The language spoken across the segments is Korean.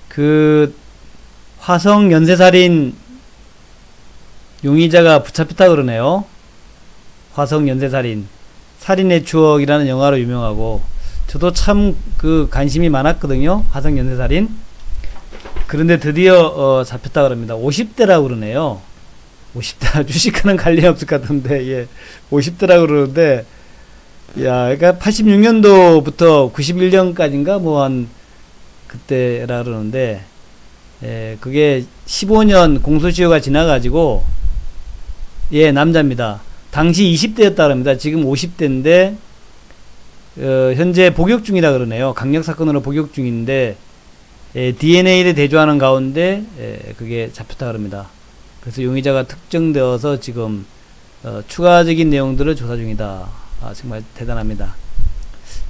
그 화성 연쇄살인 용의자가 붙잡혔다 그러네요. 화성 연쇄살인, 살인의 추억이라는 영화로 유명하고, 저도 참 그 관심이 많았거든요. 화성 연쇄살인. 그런데 드디어 잡혔다 그럽니다. 50대라고 그러네요. 50대 주식과는 관련이 없을 것 같은데, 예, 50대라고 그러는데, 야, 그러니까 86년도부터 91년까지인가 뭐 한 그때라 그러는데, 예, 그게 15년 공소시효가 지나가지고, 예, 남자입니다. 당시 20대였다 그럽니다. 지금 50대인데, 현재 복역 중이라 그러네요. 강력사건으로 복역 중인데, DNA를 대조하는 가운데, 그게 잡혔다 그럽니다. 그래서 용의자가 특정되어서 지금, 추가적인 내용들을 조사 중이다. 아, 정말 대단합니다.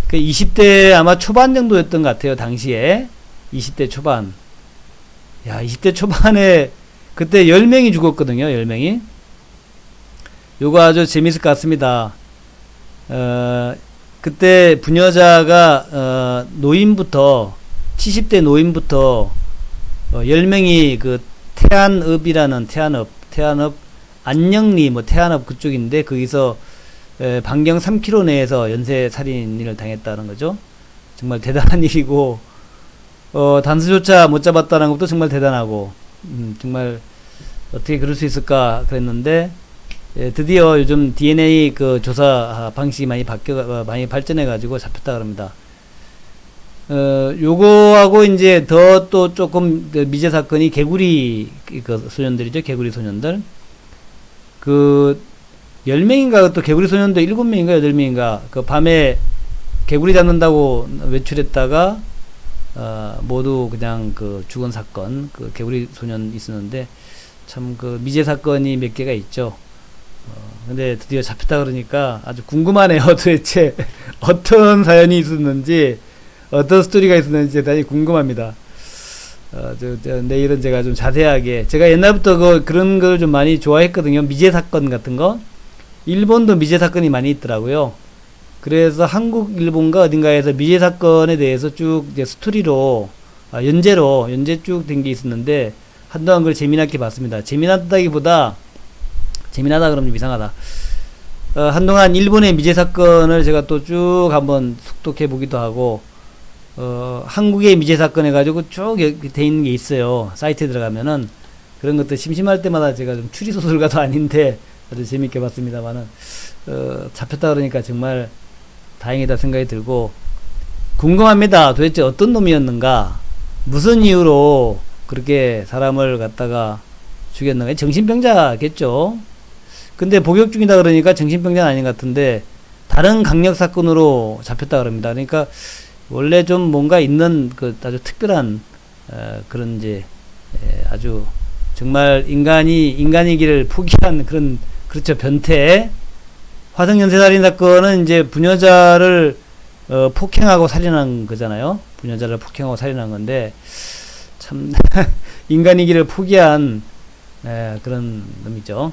그 20대 아마 초반 정도였던 것 같아요. 당시에. 20대 초반. 야, 20대 초반에, 그때 10명이 죽었거든요. 10명이. 요거 아주 재밌을 것 같습니다. 그때 부녀자가 노인부터 70대 노인부터 10명이 그 태안읍이라는 태안읍 안녕리 뭐 태안읍 그쪽인데 거기서 반경 3km 내에서 연쇄 살인을 당했다는 거죠. 정말 대단한 일이고 단서조차 못 잡았다는 것도 정말 대단하고 정말 어떻게 그럴 수 있을까 그랬는데 드디어 요즘 DNA 그 조사 방식이 많이 많이 발전해 가지고 잡혔다 그럽니다. 요거하고 이제 더 또 조금 미제 사건이 개구리 그 소년들이죠. 개구리 소년들. 그 10명인가 또 개구리 소년들 7명인가 8명인가 그 밤에 개구리 잡는다고 외출했다가 모두 그냥 그 죽은 사건 그 개구리 소년 있었는데 참 그 미제 사건이 몇 개가 있죠. 근데 드디어 잡혔다 그러니까 아주 궁금하네요. 도대체 어떤 사연이 있었는지 어떤 스토리가 있었는지 대단히 궁금합니다. 내일은 제가 좀 자세하게 제가 옛날부터 그런 걸 좀 많이 좋아했거든요. 미제 사건 같은 거. 일본도 미제 사건이 많이 있더라고요. 그래서 한국, 일본가 어딘가에서 미제 사건에 대해서 쭉 이제 스토리로 연재 쭉 된 게 있었는데 한동안 그걸 재미나게 봤습니다. 재미났다기보다 재미나다 그러면 좀 이상하다. 한동안 일본의 미제 사건을 제가 또 쭉 한번 숙독해 보기도 하고, 한국의 미제 사건 해가지고 쭉 돼 있는 게 있어요. 사이트에 들어가면은. 그런 것들 심심할 때마다 제가 좀 추리소설가도 아닌데 아주 재밌게 봤습니다만은, 잡혔다 그러니까 정말 다행이다 생각이 들고, 궁금합니다. 도대체 어떤 놈이었는가? 무슨 이유로 그렇게 사람을 갖다가 죽였는가? 정신병자겠죠? 근데 복역 중이다 그러니까 정신병자는 아닌 것 같은데 다른 강력 사건으로 잡혔다 그럽니다. 그러니까 원래 좀 뭔가 있는 그 아주 특별한 그런 이제 아주 정말 인간이기를 포기한 그런 그렇죠 변태. 화성 연쇄살인 사건은 이제 부녀자를 폭행하고 살인한 거잖아요. 부녀자를 폭행하고 살인한 건데 참 인간이기를 포기한 그런 놈이죠.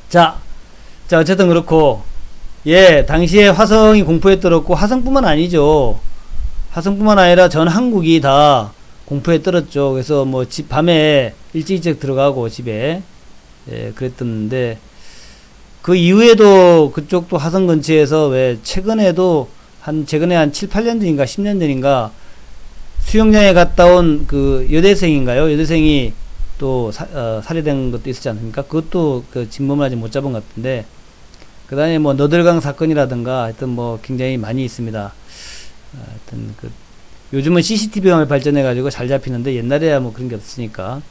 자, 어쨌든 그렇고, 예, 당시에 화성이 공포에 떨었고, 화성뿐만 아니죠. 화성뿐만 아니라 전 한국이 다 공포에 떨었죠. 그래서 뭐 밤에 일찍 들어가고 집에, 예, 그랬던데, 그 이후에도 그쪽도 화성 근처에서 왜 최근에 한 7, 8년 전인가 10년 전인가 수영장에 갔다 온 그 여대생인가요? 여대생이 또 살해된 것도 있었지 않습니까? 그것도 그 진범을 아직 못 잡은 것 같은데, 그 다음에 뭐 너덜강 사건이라든가 하여튼 뭐 굉장히 많이 있습니다. 하여튼 요즘은 CCTV가 발전해가지고 잘 잡히는데 옛날에야 뭐 그런 게 없으니까.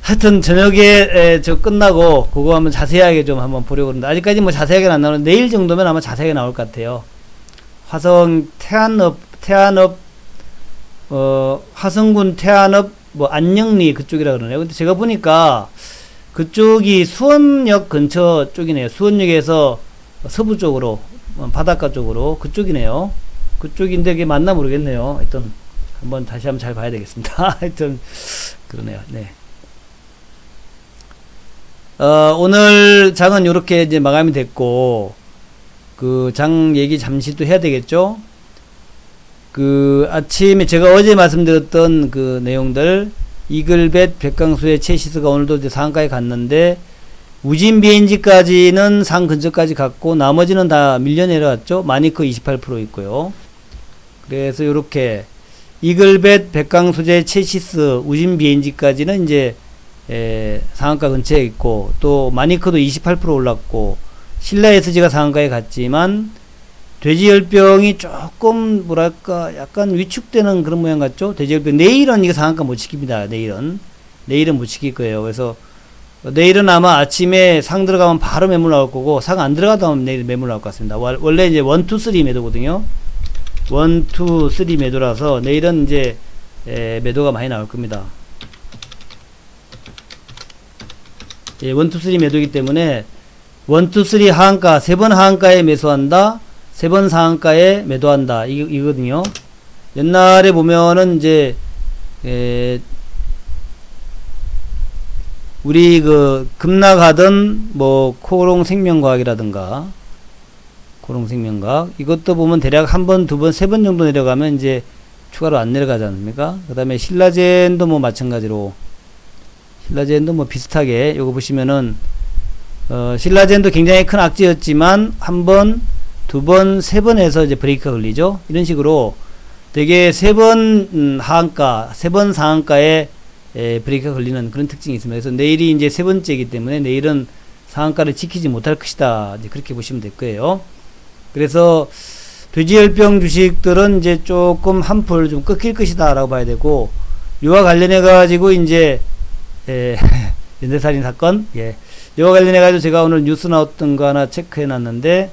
하여튼 저녁에 저 끝나고 그거 한번 자세하게 좀 한번 보려고 그러는데 아직까지 뭐 자세하게는 안 나오는데 내일 정도면 아마 자세하게 나올 것 같아요. 화성 태안읍 화성군 태안읍 뭐 안녕리 그쪽이라 그러네요. 근데 제가 보니까 그쪽이 수원역 근처 쪽이네요. 수원역에서 서부 쪽으로 바닷가 쪽으로 그쪽이네요. 그쪽인데 그게 맞나 모르겠네요. 하여튼 다시 한번 잘 봐야 되겠습니다. 하여튼 그러네요. 네. 오늘 장은 요렇게 이제 마감이 됐고 그 장 얘기 잠시 또 해야 되겠죠. 그 아침에 제가 어제 말씀드렸던 그 내용들, 이글벳, 백강수의 체시스가 오늘도 이제 상한가에 갔는데, 우진 BNG까지는 상 근처까지 갔고, 나머지는 다 밀려 내려왔죠. 마니커 28% 있고요. 그래서 요렇게 이글벳, 백강수제, 체시스, 우진 BNG까지는 이제 상한가 근처에 있고, 또 마니커도 28% 올랐고, 신라 SG가 상한가에 갔지만 돼지열병이 조금 뭐랄까 약간 위축되는 그런 모양 같죠. 돼지열병 내일은 이게 상한가 못 지킵니다. 내일은 못 지킬 거예요. 그래서 내일은 아마 아침에 상 들어가면 바로 매물 나올 거고, 상 안 들어가다 보면 내일 매물 나올 것 같습니다. 원래 이제 1, 2, 3 매도거든요. 1, 2, 3 매도라서 내일은 이제 매도가 많이 나올 겁니다. 예, 1, 2, 3 매도이기 때문에 1, 2, 3 하한가, 3번 하한가에 매수한다, 3번 상한가에 매도한다, 이거든요. 옛날에 보면은 이제 우리 그 급락하던 뭐 코롱생명과학이라든가, 코롱생명과학 이것도 보면 대략 한 번, 두 번, 세 번 정도 내려가면 이제 추가로 안 내려가지 않습니까? 그 다음에 신라젠도 뭐 마찬가지로, 신라젠도 뭐 비슷하게 요거 보시면은 신라젠도 굉장히 큰 악재였지만 한 번, 두 번, 세 번에서 이제 브레이크가 걸리죠. 이런 식으로 되게 세 번 하한가, 세 번 상한가에 브레이크가 걸리는 그런 특징이 있습니다. 그래서 내일이 이제 세 번째이기 때문에 내일은 상한가를 지키지 못할 것이다. 이제 그렇게 보시면 될 거예요. 그래서 돼지열병 주식들은 이제 조금 한풀 좀 꺾일 것이다 라고 봐야 되고, 이와 관련해 가지고 이제 연쇄살인 사건, 이와 관련해 가지고 제가 오늘 뉴스 나왔던 거 하나 체크해 놨는데,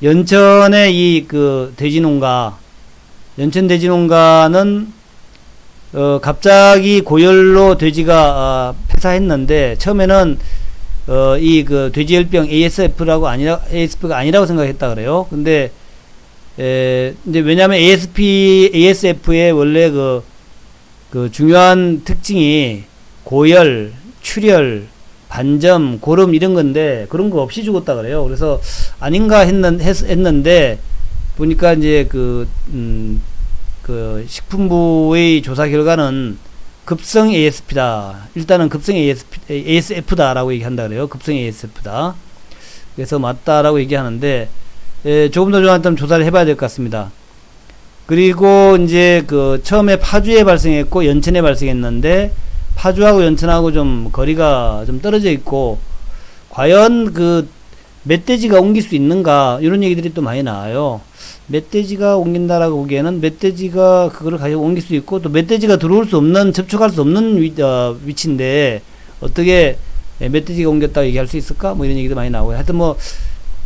연천의 이 그 돼지농가, 연천 돼지농가는 갑자기 고열로 돼지가 폐사했는데, 처음에는 이 그 돼지열병 ASF가 아니라고 생각했다 그래요. 근데 이제 왜냐면 ASF의 원래 그 중요한 특징이 고열, 출혈, 반점, 고름 이런 건데, 그런 거 없이 죽었다 그래요. 그래서 아닌가 했는데 보니까 이제 그 식품부의 조사 결과는 급성 ASF다. 일단은 급성 ASF다라고 얘기한다 그래요. 급성 ASF다. 그래서 맞다라고 얘기하는데, 조금 더 좀 조사를 해봐야 될 것 같습니다. 그리고 이제 그 처음에 파주에 발생했고 연천에 발생했는데, 파주하고 연천하고 좀 거리가 좀 떨어져 있고, 과연 그 멧돼지가 옮길 수 있는가, 이런 얘기들이 또 많이 나와요. 멧돼지가 옮긴다라고 보기에는 멧돼지가 그거를 가지고 옮길 수 있고, 또 멧돼지가 들어올 수 없는, 접촉할 수 없는 위치인데 어떻게 멧돼지가 옮겼다고 얘기할 수 있을까? 뭐 이런 얘기도 많이 나오고요. 하여튼 뭐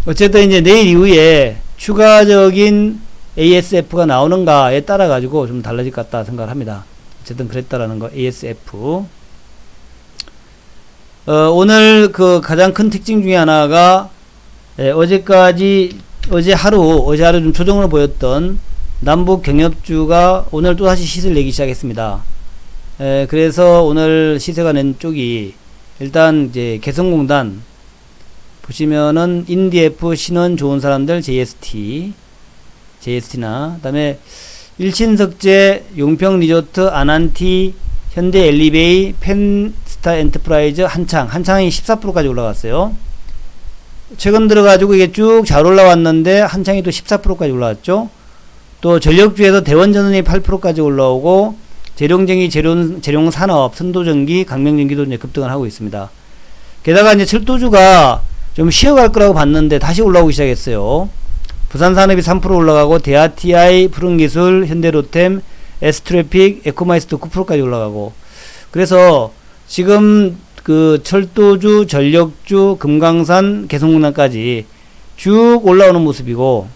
어쨌든 이제 내일 이후에 추가적인 ASF가 나오는가에 따라 가지고 좀 달라질 것 같다 생각을 합니다. 어쨌든 그랬다라는 거. ASF. 오늘 그 가장 큰 특징 중에 하나가 어제 하루 좀 조정을 보였던 남북 경협주가 오늘 또 다시 시세를 내기 시작했습니다. 그래서 오늘 시세가 낸 쪽이 일단 이제 개성공단 보시면은 인디F, 신원 좋은 사람들, JST나 그다음에 일신석재, 용평리조트, 아난티, 현대 엘리베이, 펜스타 엔터프라이즈, 한창이 14%까지 올라갔어요. 최근 들어가지고 이게 쭉 잘 올라왔는데 한창이 또 14%까지 올라왔죠. 또 전력주에서 대원전원이 8%까지 올라오고, 재룡전기, 재룡산업, 선도전기, 강명전기도 이제 급등을 하고 있습니다. 게다가 이제 철도주가 좀 쉬어갈 거라고 봤는데 다시 올라오기 시작했어요. 부산산업이 3% 올라가고, 대하TI, 푸른기술, 현대로템, S트래픽, 에코마이스도 9%까지 올라가고, 그래서 지금 그 철도주, 전력주, 금강산, 개성공단까지 쭉 올라오는 모습이고,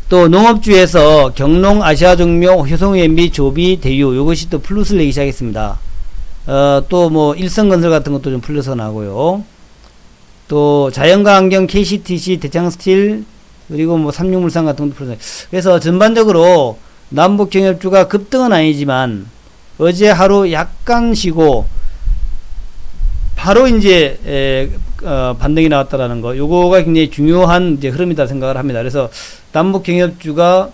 또 농업주에서 경농, 아시아종묘, 효성UMB, 조비, 대유, 요것이 또 플러스를 내기 시작했습니다. 또 뭐 일성건설 같은 것도 좀 플러스가 나고요. 또 자연과환경, KCTC, 대창스틸, 그리고 뭐 삼육물산 같은 것도 플러스. 그래서 전반적으로 남북경협주가 급등은 아니지만 어제 하루 약간 쉬고 바로 이제 반등이 나왔다라는 거, 요거가 굉장히 중요한 이제 흐름이다 생각을 합니다. 그래서 남북 경협주가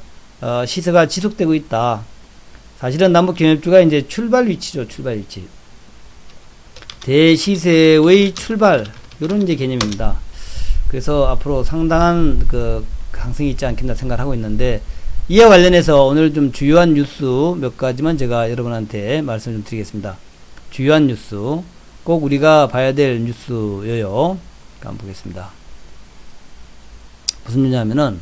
시세가 지속되고 있다. 사실은 남북경협주가 이제 출발 위치죠. 출발 위치. 대시세의 출발, 요런 이제 개념입니다. 그래서 앞으로 상당한 그 강성이 있지 않겠나 생각을 하고 있는데, 이와 관련해서 오늘 좀 주요한 뉴스 몇 가지만 제가 여러분한테 말씀 좀 드리겠습니다. 주요한 뉴스, 꼭 우리가 봐야 될 뉴스여요. 한번 보겠습니다. 무슨 뉴스냐면은,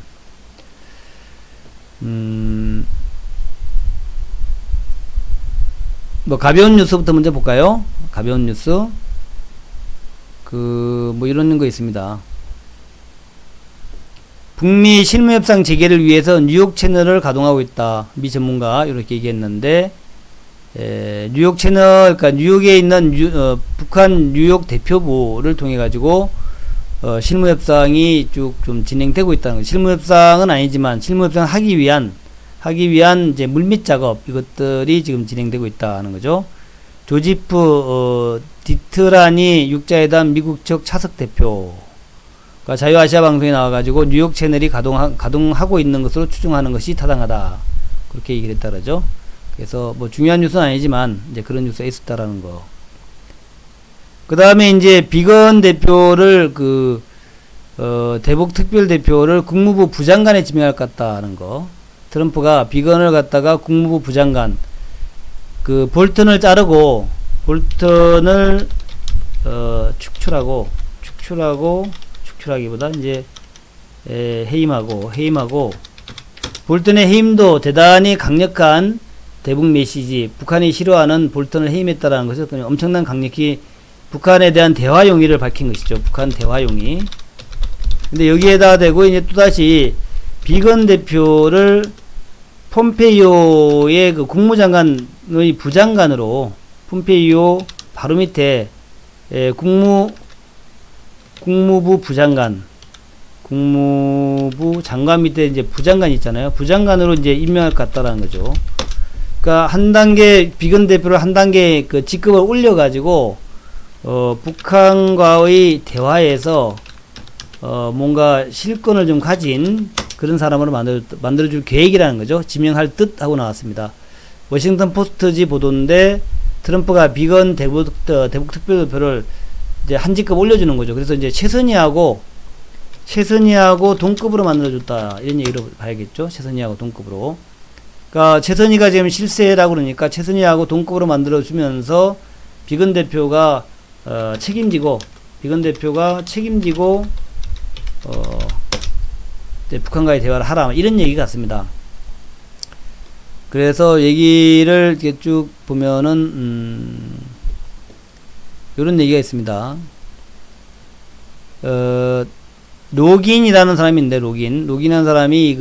뭐 가벼운 뉴스부터 먼저 볼까요? 가벼운 뉴스. 뭐 이런 거 있습니다. 북미 실무협상 재개를 위해서 뉴욕 채널을 가동하고 있다. 미 전문가 이렇게 얘기했는데, 뉴욕 채널, 그러니까 뉴욕에 있는 북한 뉴욕 대표부를 통해 가지고 실무협상이 쭉 좀 진행되고 있다는 거죠. 실무협상은 아니지만 실무협상을 하기 위한 이제 물밑 작업, 이것들이 지금 진행되고 있다는 거죠. 조지프 디트라니 육자회담 미국 측 차석 대표가 자유아시아 방송에 나와가지고 뉴욕 채널이 가동하고 있는 것으로 추정하는 것이 타당하다. 그렇게 얘기를 했다 그러죠. 그래서 뭐 중요한 뉴스는 아니지만 이제 그런 뉴스가 있었다라는 거. 그 다음에 이제 비건 대표를 대북 특별 대표를 국무부 부장관에 지명할 것 같다는 거. 트럼프가 비건을 갖다가 국무부 부장관, 볼턴을 자르고, 볼턴을, 축출하기보다 이제, 해임하고, 볼턴의 해임도 대단히 강력한 대북 메시지, 북한이 싫어하는 볼턴을 해임했다라는 것은 엄청난 강력히 북한에 대한 대화 용의를 밝힌 것이죠. 북한 대화 용의. 근데 여기에다 대고 이제 또다시 비건 대표를 폼페이오의 국무장관의 부장관으로, 폼페이오 바로 밑에 국무부 장관 밑에 이제 부장관이 있잖아요. 부장관으로 이제 임명할 것 같다라는 거죠. 그러니까 한 단계, 비건 대표를 한 단계 직급을 올려가지고 북한과의 대화에서 뭔가 실권을 좀 가진 그런 사람으로 만들어줄 계획이라는 거죠. 지명할 듯 하고 나왔습니다. 워싱턴 포스트지 보도인데, 트럼프가 비건 대북 특별대표를 이제 한 직급 올려주는 거죠. 그래서 이제 최선희하고 동급으로 만들어줬다. 이런 얘기로 봐야겠죠. 최선희하고 동급으로. 그러니까 최선희가 지금 실세라고 그러니까 최선희하고 동급으로 만들어주면서 비건 대표가 책임지고, 북한과의 대화를 하라, 이런 얘기 같습니다. 그래서 얘기를 이렇게 쭉 보면은 요런 얘기가 있습니다. 로긴이라는 사람인데, 로긴이라는 사람이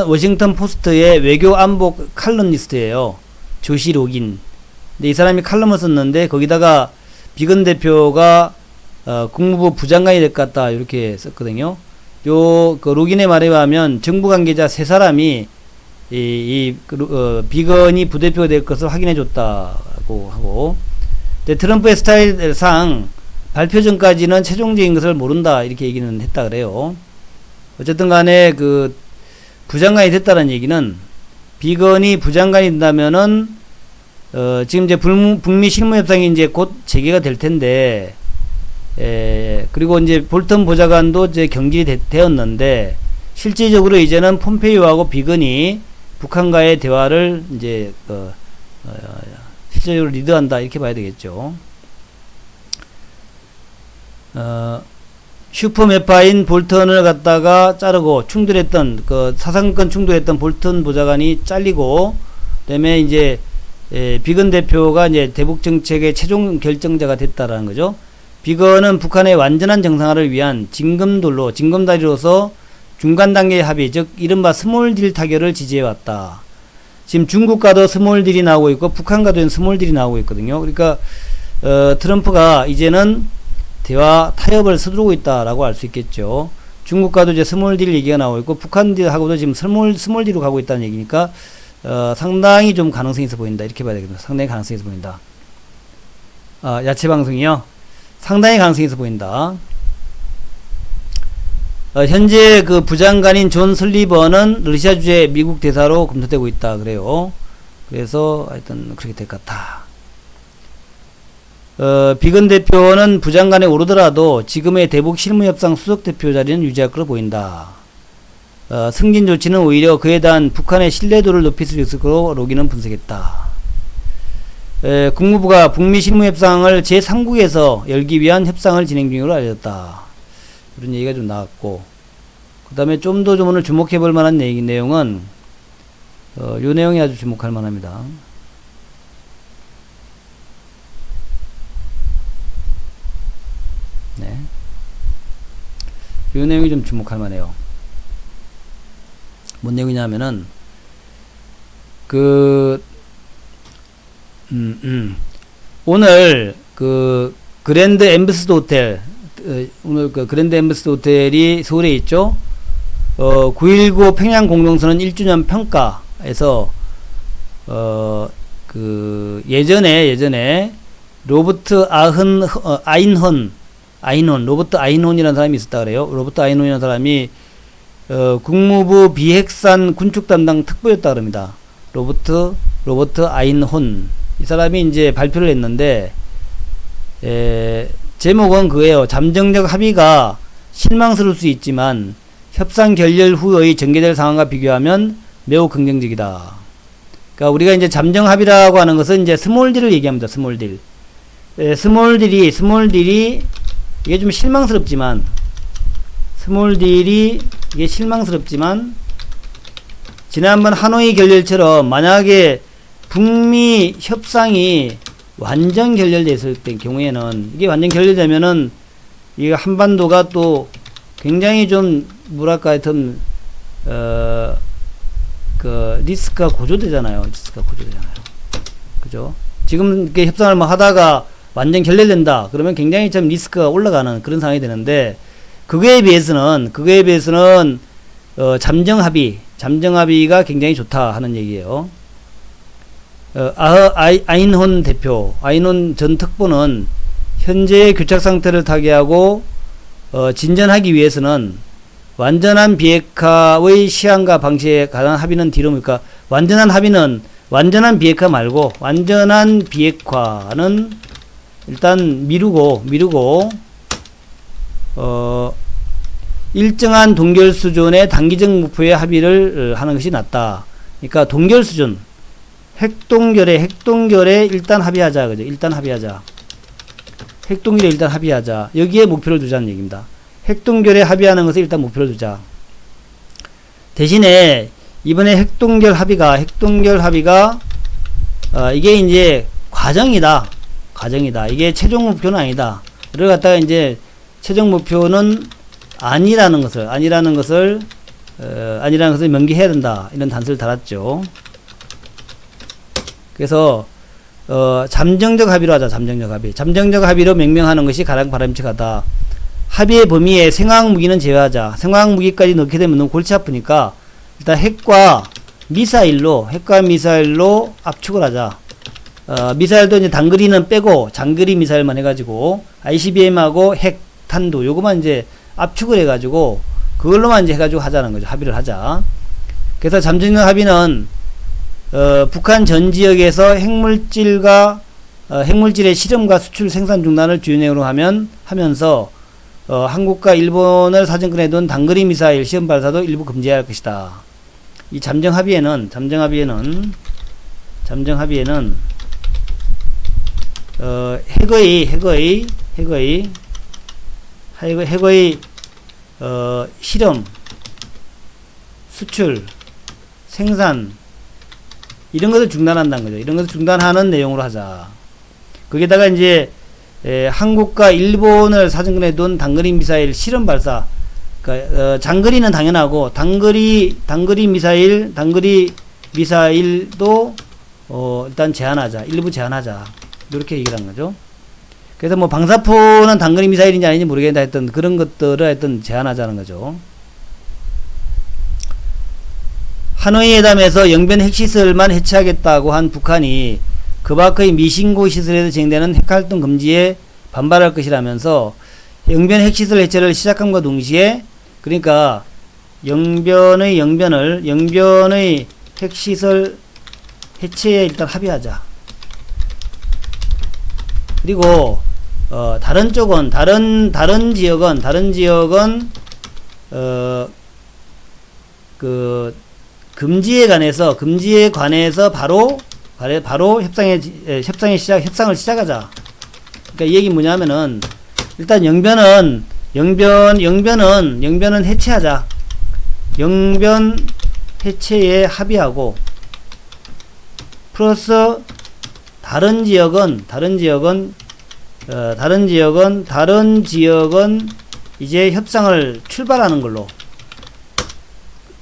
워싱턴 포스트의 외교 안보 칼럼니스트예요. 조시 로긴. 근데 이 사람이 칼럼을 썼는데, 거기다가 비건 대표가 국무부 부장관이 될 것 같다, 이렇게 썼거든요. 로긴의 말에 의하면 정부 관계자 3사람이 비건이 부대표가 될 것을 확인해 줬다고 하고, 근데 트럼프의 스타일상 발표 전까지는 최종적인 것을 모른다, 이렇게 얘기는 했다 그래요. 어쨌든 간에 부장관이 됐다는 얘기는, 비건이 부장관이 된다면은 지금 이제 북미 실무협상이 이제 곧 재개가 될 텐데, 그리고 이제 볼턴 보좌관도 이제 경질이 되었는데, 실질적으로 이제는 폼페이오하고 비건이 북한과의 대화를 이제 실질적으로 리드한다, 이렇게 봐야 되겠죠. 슈퍼매파인 볼턴을 갖다가 자르고, 사상권 충돌했던 볼턴 보좌관이 잘리고, 그다음에 이제 비건 대표가 이제 대북 정책의 최종 결정자가 됐다라는 거죠. 비건은 북한의 완전한 정상화를 위한 징검다리로서 중간 단계의 합의, 즉 이른바 스몰딜 타결을 지지해왔다. 지금 중국과도 스몰딜이 나오고 있고, 북한과도 스몰딜이 나오고 있거든요. 그러니까 트럼프가 이제는 대화 타협을 서두르고 있다라고 알 수 있겠죠. 중국과도 이제 스몰딜 얘기가 나오고 있고, 북한하고도 지금 스몰딜로 가고 있다는 얘기니까 상당히 좀 가능성이 있어 보인다, 이렇게 봐야 되겠습니다. 상당히 가능성이 있어 보인다. 야채 방송이요. 상당히 가능성이 있어 보인다. 현재 그 부장관인 존 설리번은 러시아 주재 미국 대사로 검토되고 있다 그래요. 그래서 하여튼 그렇게 될 것 같다. 비건 대표는 부장관에 오르더라도 지금의 대북 실무협상 수석 대표 자리는 유지할 것으로 보인다. 승진 조치는 오히려 그에 대한 북한의 신뢰도를 높일 수 있을 것으로 로기는 분석했다. 국무부가 북미 실무협상을 제3국에서 열기 위한 협상을 진행 중으로 알려졌다. 이런 얘기가 좀 나왔고, 그 다음에 좀 더 오늘 주목해 볼 만한 내용은 요 내용이 아주 주목할 만합니다. 네. 요 내용이 좀 주목할 만해요. 뭔 내용이냐면은 오늘 그 그랜드 엠버스드 호텔, 오늘 그 그랜드 엠버스드 호텔이 서울에 있죠. 9.19 평양 공동선언 1주년 평가에서 그 예전에 로버트 로버트 아인혼이라는 사람이 있었다 그래요. 로버트 아인혼이라는 사람이 국무부 비핵산 군축 담당 특보였다 그럽니다. 로버트 아인혼. 이 사람이 이제 발표를 했는데, 제목은 그거예요. 잠정적 합의가 실망스러울 수 있지만 협상 결렬 후의 전개될 상황과 비교하면 매우 긍정적이다. 그러니까 우리가 이제 잠정 합의라고 하는 것은 이제 스몰 딜을 얘기합니다. 스몰 딜. 스몰 딜이 이게 좀 실망스럽지만, 이게 실망스럽지만, 지난번 하노이 결렬처럼 만약에 북미 협상이 완전 결렬됐을 때 경우에는, 이게 완전 결렬되면은 이게 한반도가 또 굉장히 좀 뭐랄까 하여튼 그 리스크가 고조되잖아요. 그죠? 지금 이렇게 협상을 막 하다가 완전 결렬된다 그러면 굉장히 좀 리스크가 올라가는 그런 상황이 되는데, 그거에 비해서는 잠정 합의가 굉장히 좋다 하는 얘기예요. 아인혼 전 특보는 현재의 교착 상태를 타개하고 진전하기 위해서는 완전한 비핵화의 시한과 방식에 관한 합의는 뒤로 밀까. 완전한 비핵화 말고 완전한 비핵화는 일단 미루고 일정한 동결 수준의 단기적 목표의 합의를 하는 것이 낫다. 그러니까 동결 수준, 핵동결에 일단 합의하자. 그죠? 핵동결에 일단 합의하자. 여기에 목표를 두자는 얘기입니다. 핵동결에 합의하는 것을 일단 목표를 두자. 대신에 이번에 핵동결 합의가 이게 이제 과정이다. 이게 최종 목표는 아니다. 이를 갖다가 이제 최종 목표는 아니라는 것을 명기해야 된다. 이런 단서를 달았죠. 그래서 잠정적 합의로 하자. 잠정적 합의로 명명하는 것이 가장 바람직하다. 합의의 범위에 생화학 무기는 제외하자. 생화학 무기까지 넣게 되면 너무 골치 아프니까 일단 핵과 미사일로 압축을 하자. 미사일도 이제 단거리는 빼고 장거리 미사일만 해가지고 ICBM하고 핵, 탄도 요거만 이제 압축을 해가지고 그걸로만 이제 해가지고 하자는 거죠. 합의를 하자. 그래서 잠정적 합의는 북한 전 지역에서 핵물질의 실험과 수출 생산 중단을 주요 내용으로 하면서 한국과 일본을 사정권에 둔 단거리 미사일 시험 발사도 일부 금지해야 할 것이다. 이 잠정 합의에는 핵의 실험, 수출, 생산 이런 것을 중단한다는 거죠. 이런 것을 중단하는 내용으로 하자. 거기다가 이제 한국과 일본을 사정권에 둔 단거리 미사일 실험 발사, 그러니까 장거리는 당연하고 단거리 미사일도 일단 제한하자. 일부 제한하자. 이렇게 얘기를 한 거죠. 그래서 뭐 방사포는 단거리 미사일인지 아닌지 모르겠는데 하여튼 그런 것들을 하여튼 제한하자는 거죠. 하노이 회담에서 영변 핵시설만 해체하겠다고 한 북한이 그 밖의 미신고 시설에서 진행되는 핵활동 금지에 반발할 것이라면서 영변 핵시설 해체를 시작함과 동시에 그러니까 영변의 핵시설 해체에 일단 합의하자. 그리고 다른 쪽은 다른 지역은 그 금지에 관해서 바로 협상을 시작하자. 그러니까 이 얘기 뭐냐면은 일단 영변은 해체하자. 영변 해체에 합의하고 플러스 다른 지역은 이제 협상을 출발하는 걸로.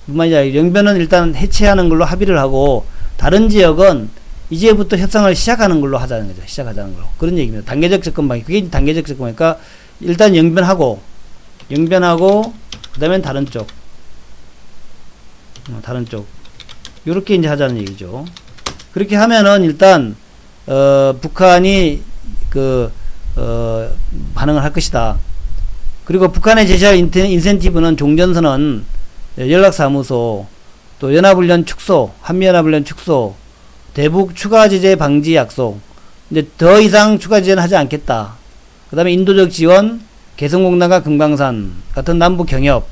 영변은 일단 해체하는 걸로 합의를 하고 다른 지역은 이제부터 협상을 시작하는 걸로 하자는 거죠. 시작하자는 걸로. 그런 얘기입니다. 단계적 접근 방식. 그게 단계적 접근 방식. 그러니까 일단 영변하고 그다음엔 다른 쪽. 요렇게 이제 하자는 얘기죠. 그렇게 하면은 일단 북한이 반응을 할 것이다. 그리고 북한에 제시할 인센티브는 종전선언, 연락사무소, 또 연합훈련 축소, 한미연합훈련 축소, 대북 추가 제재 방지 약속. 이제 더 이상 추가 제재는 하지 않겠다. 그 다음에 인도적 지원, 개성공단과 금강산 같은 남북 경협,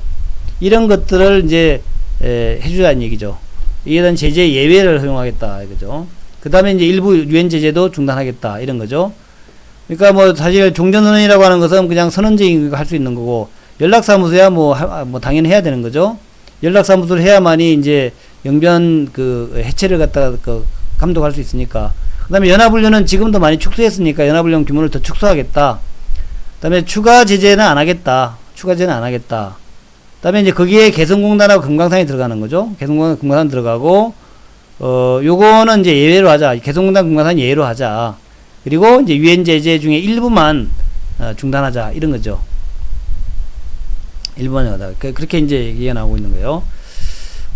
이런 것들을 이제 해주자는 얘기죠. 이에 대한 제재 예외를 허용하겠다 이거죠. 그 다음에 이제 일부 유엔 제재도 중단하겠다 이런 거죠. 그러니까 뭐 사실 종전선언이라고 하는 것은 그냥 선언적인 거 할 수 있는 거고, 연락사무소야 뭐 당연히 해야 되는 거죠. 연락사무소를 해야만이 이제 영변 해체를 갖다가 감독할 수 있으니까. 그 다음에 연합훈련은 지금도 많이 축소했으니까 연합훈련 규모를 더 축소하겠다. 그 다음에 추가 제재는 안 하겠다. 그 다음에 이제 거기에 개성공단하고 금강산이 들어가는 거죠. 개성공단, 금강산 들어가고, 요거는 이제 예외로 하자. 개성공단, 금강산 예외로 하자. 그리고 이제 유엔 제재 중에 일부만 중단하자. 이런 거죠. 일부만 하다. 그렇게 이제 얘기가 나오고 있는 거예요.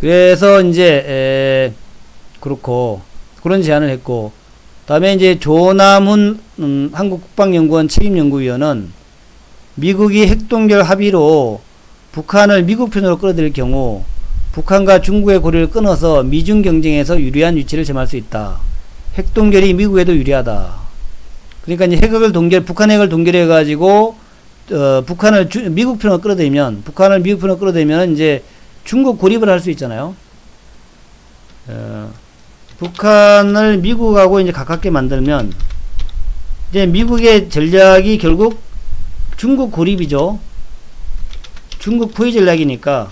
그래서 이제, 그렇고, 그런 제안을 했고, 다음에 이제 조남훈 한국국방연구원 책임연구위원은 미국이 핵동결 합의로 북한을 미국 편으로 끌어들일 경우 북한과 중국의 고리를 끊어서 미중 경쟁에서 유리한 위치를 점할 수 있다. 핵동결이 미국에도 유리하다. 그러니까 이제 북한 핵을 동결해가지고 북한을 미국 편으로 끌어들이면 이제 중국 고립을 할 수 있잖아요. 북한을 미국하고 이제 가깝게 만들면 이제 미국의 전략이 결국 중국 고립이죠. 중국 포위 전략이니까.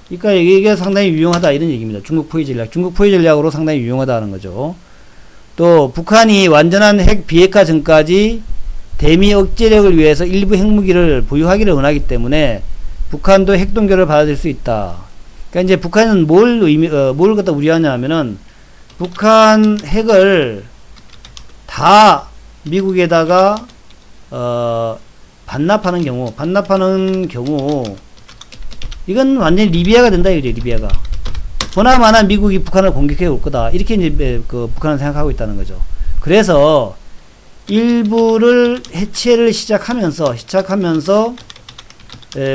그러니까 이게 상당히 유용하다 이런 얘기입니다. 중국 포위 전략으로 상당히 유용하다는 거죠. 또 북한이 완전한 핵 비핵화 전까지 대미 억제력을 위해서 일부 핵무기를 보유하기를 원하기 때문에 북한도 핵동결을 받아들일 수 있다. 그러니까 이제 북한은 뭘 갖다 우려하냐 하면은 북한 핵을 다 미국에다가 반납하는 경우 이건 완전히 리비아가 된다 이거죠. 리비아가 보나마나 미국이 북한을 공격해 올 거다 이렇게 이제 북한은 생각하고 있다는 거죠. 그래서 일부를 해체를 시작하면서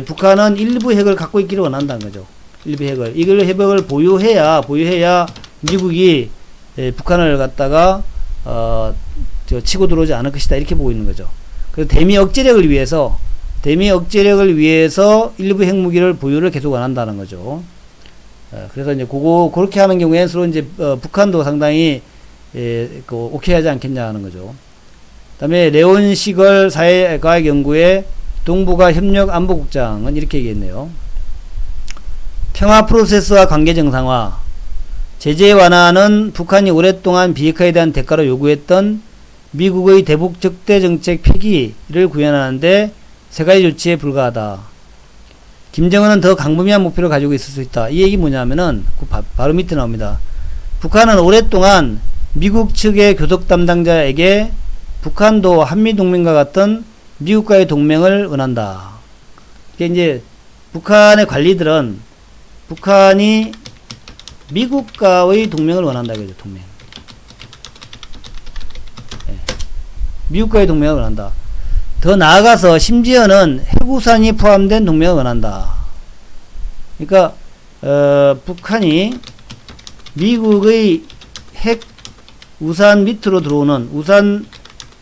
북한은 일부 핵을 갖고 있기를 원한다는 거죠. 일부 핵을 핵을 보유해야 미국이 북한을 갖다가 치고 들어오지 않을 것이다 이렇게 보고 있는 거죠. 그래서 대미 억제력을 위해서 일부 핵무기를 보유를 계속 원한다는 거죠. 그래서 이제 그렇게 하는 경우에 서로 이제 북한도 상당히 오케이 하지 않겠냐 하는 거죠. 그다음에 레온 시걸 사회과학연구의 동북아 협력 안보국장은 이렇게 얘기했네요. 평화 프로세스와 관계 정상화, 제재 완화는 북한이 오랫동안 비핵화에 대한 대가로 요구했던 미국의 대북 적대 정책 폐기를 구현하는데 세 가지 조치에 불과하다. 김정은은 더 광범위한 목표를 가지고 있을 수 있다. 이 얘기 뭐냐면은 바로 밑에 나옵니다. 북한은 오랫동안 미국 측의 교섭 담당자에게 북한도 한미동맹과 같은 미국과의 동맹을 원한다. 이게 이제 북한의 관리들은 북한이 미국과의 동맹을 원한다. 그죠? 동맹. 미국과의 동맹을 원한다. 더 나아가서 심지어는 핵우산이 포함된 동맹을 원한다. 그러니까 북한이 미국의 핵우산 밑으로 들어오는 핵우산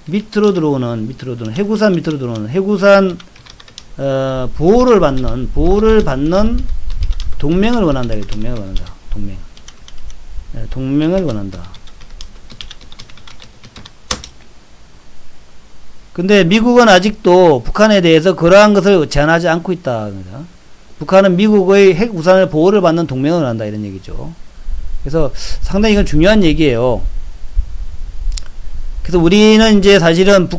밑으로 들어오는 핵우산 보호를 받는 동맹을 원한다. 동맹을 원한다. 근데 미국은 아직도 북한에 대해서 그러한 것을 제한하지 않고 있다. 북한은 미국의 핵 우산을 보호를 받는 동맹을 원한다. 이런 얘기죠. 그래서 상당히 이건 중요한 얘기예요. 그래서 우리는 이제 사실은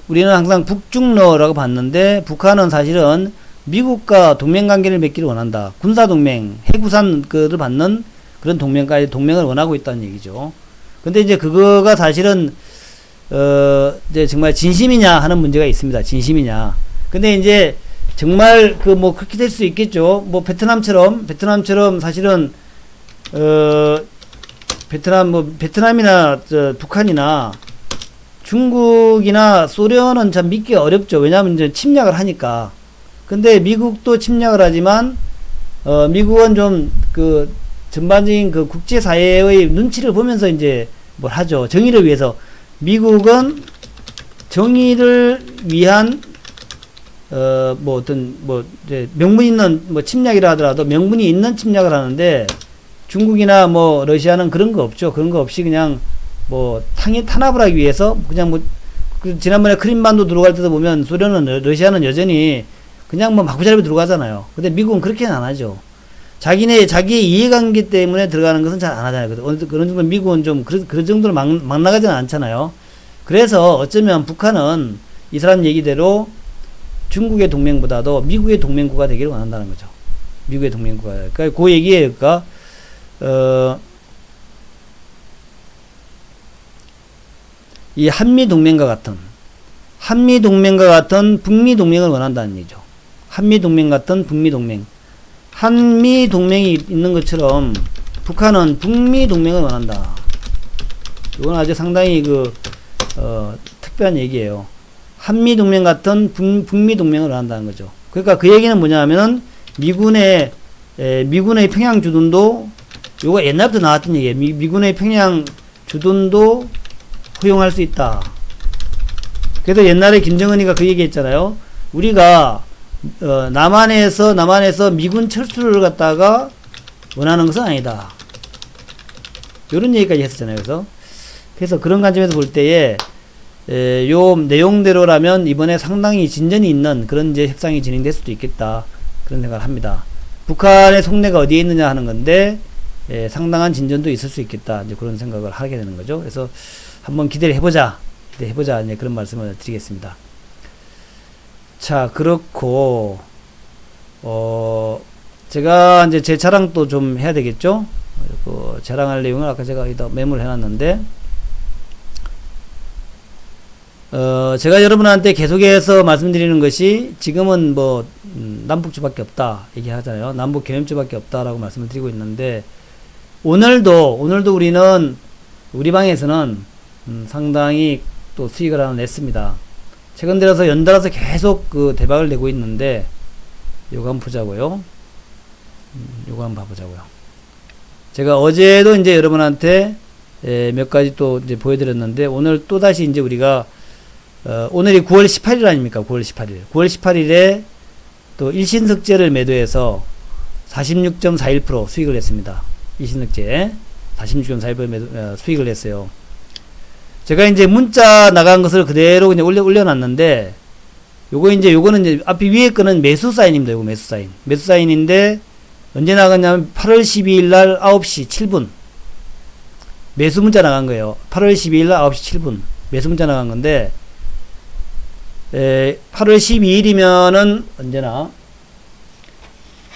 우리는 항상 북중러라고 봤는데, 북한은 사실은 미국과 동맹관계를 맺기를 원한다. 군사동맹, 핵우산을 받는 그런 동맹을 원하고 있다는 얘기죠. 근데 이제 그거가 사실은, 이제 정말 진심이냐 하는 문제가 있습니다. 진심이냐. 근데 이제 정말 그렇게 될 수 있겠죠. 베트남처럼 사실은, 베트남이나 북한이나 중국이나 소련은 참 믿기 어렵죠. 왜냐하면 이제 침략을 하니까. 근데 미국도 침략을 하지만, 미국은 좀 전반적인 국제사회의 눈치를 보면서 이제 뭘 하죠. 정의를 위해서. 미국은 정의를 위한, 이제 명분 있는 침략이라 하더라도 명분이 있는 침략을 하는데, 중국이나 러시아는 그런 거 없죠. 그런 거 없이 그냥 탄압을 하기 위해서 그냥 지난번에 크림반도 들어갈 때도 보면 러시아는 여전히 그냥 마구잡이 들어가잖아요. 근데 미국은 그렇게는 안 하죠. 자기의 이해관계 때문에 들어가는 것은 잘 안 하잖아요. 그런 정도 미국은 좀 그런 정도로 막 나가지는 않잖아요. 그래서 어쩌면 북한은 이 사람 얘기대로 중국의 동맹보다도 미국의 동맹국가 되기를 원한다는 거죠. 미국의 동맹국가. 그러니까 그 얘기예요. 그러니까 이 한미동맹과 같은 북미동맹을 원한다는 얘기죠. 한미동맹 같은 북미동맹. 한미동맹이 있는 것처럼 북한은 북미동맹을 원한다. 이건 아주 상당히 특별한 얘기예요. 한미동맹 같은 북미동맹을 원한다는 거죠. 그러니까 그 얘기는 뭐냐면은 미군의 평양 주둔도, 요거 옛날부터 나왔던 얘기예요. 미군의 평양 주둔도 허용할 수 있다. 그래서 옛날에 김정은이가 그 얘기 했잖아요. 우리가 남한에서 미군 철수를 갖다가 원하는 것은 아니다. 요런 얘기까지 했었잖아요. 그래서 그런 관점에서 볼 때에 요 내용대로라면 이번에 상당히 진전이 있는 그런 이제 협상이 진행될 수도 있겠다. 그런 생각을 합니다. 북한의 속내가 어디에 있느냐 하는 건데, 상당한 진전도 있을 수 있겠다. 이제 그런 생각을 하게 되는 거죠. 그래서 한번 기대를 해보자. 이제 그런 말씀을 드리겠습니다. 자, 그렇고, 제가 이제 제 자랑도 좀 해야 되겠죠? 자랑할 내용을 아까 제가 여기다 메모를 해놨는데, 제가 여러분한테 계속해서 말씀드리는 것이, 지금은 남북주밖에 없다 얘기하잖아요. 남북 경협주밖에 없다라고 말씀을 드리고 있는데, 오늘도 우리는 우리 방에서는 상당히 또 수익을 하나 냈습니다. 최근 들어서 연달아서 계속 대박을 내고 있는데, 요거 한번 보자고요. 요거 한번 봐보자고요. 제가 어제도 이제 여러분한테 몇 가지 또 이제 보여드렸는데, 오늘 또 다시 이제 우리가 오늘이 9월 18일 아닙니까? 9월 18일에 또 일신석재를 매도해서 46.41% 수익을 냈습니다. 일신석재 46.41% 수익을 냈어요. 제가 이제 문자 나간 것을 그대로 그냥 올려놨는데, 요거는 이제 앞에 위에 거는 매수 사인입니다. 요거 매수 사인인데, 언제 나갔냐면 8월 12일 날 9시 7분 매수 문자 나간 거예요. 8월 12일 날 9시 7분 매수 문자 나간 건데, 8월 12일이면은 언제나,